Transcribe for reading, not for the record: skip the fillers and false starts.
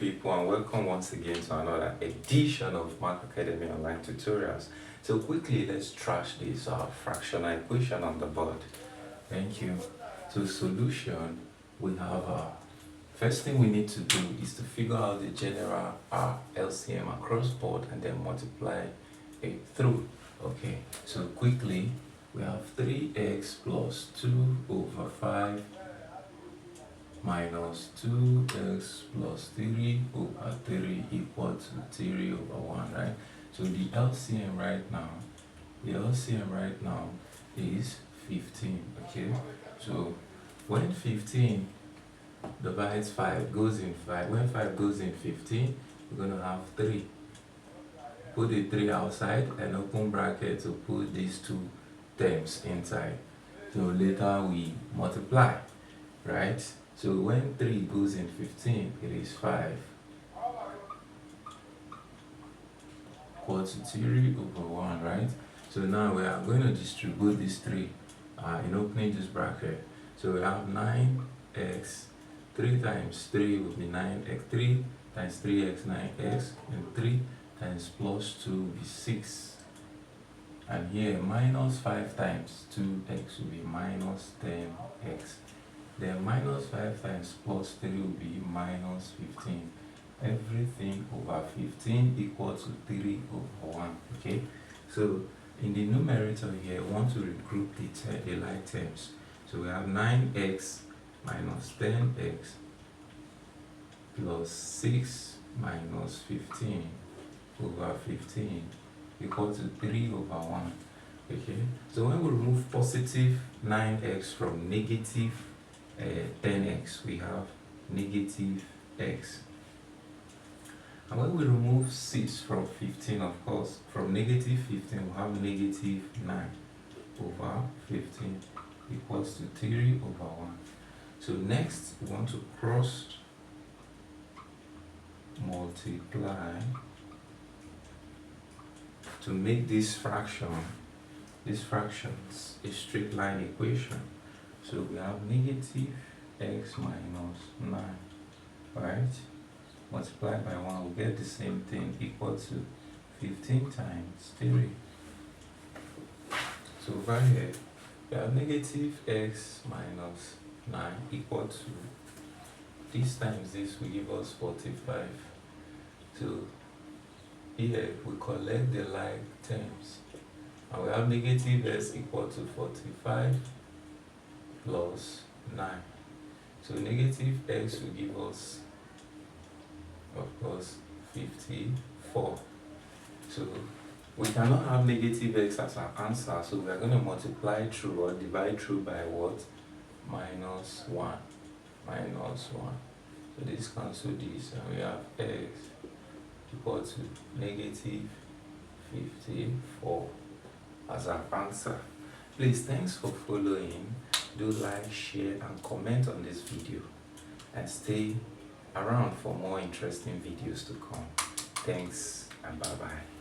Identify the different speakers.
Speaker 1: people, and welcome once again to another edition of Math Academy online tutorials. So quickly, let's trash this fractional equation on the board. Thank you. So solution, we have first thing we need to do is to figure out the general LCM across board and then multiply it through. Okay, so quickly, we have 3x plus 2 over 5 minus 2x plus 3 over 3 equal to 3 over 1, right? So the LCM right now is 15, okay? So when 15 divides 5 goes in 5, when 5 goes in 15, we're going to have 3. Put the 3 outside and open bracket to put these two terms inside. So later we multiply, right? So when 3 goes in 15, it is 5 equal to 3 over 1, right? So now we are going to distribute these 3 in opening this bracket. So we have 9x, 3 times 3 will be 9x, 3 times 3x, 9x, and 3 times plus 2 will be 6. And here minus 5 times 2x will be minus 10x. Then minus 5 times plus 3 will be minus 15. Everything over 15 equal to 3 over 1. Okay, so in the numerator here, we want to regroup the like terms. So we have 9x minus 10x plus 6 minus 15 over 15 equal to 3 over 1. Okay, so when we remove positive 9x from negative 10x, we have negative x. And when we remove 6 from 15, of course, from negative 15, we have negative 9 over 15 equals to 3 over 1. So next, we want to cross multiply to make this fractions a straight line equation. So we have negative x minus 9, right? Multiplied by 1, we'll get the same thing, equal to 15 times 3. So over here, we have negative x minus 9 equal to, this times this will give us 45. So here we collect the like terms, and we have negative x equal to 45 plus 9. So negative x will give us, of course, 54. So we cannot have negative x as our answer, so we are going to multiply through or divide through by what? Minus 1. Minus 1. So this cancel this, and we have x equal to negative 54 as our answer. Please, thanks for following. Do like, share, and comment on this video, and stay around for more interesting videos to come. Thanks, and bye bye.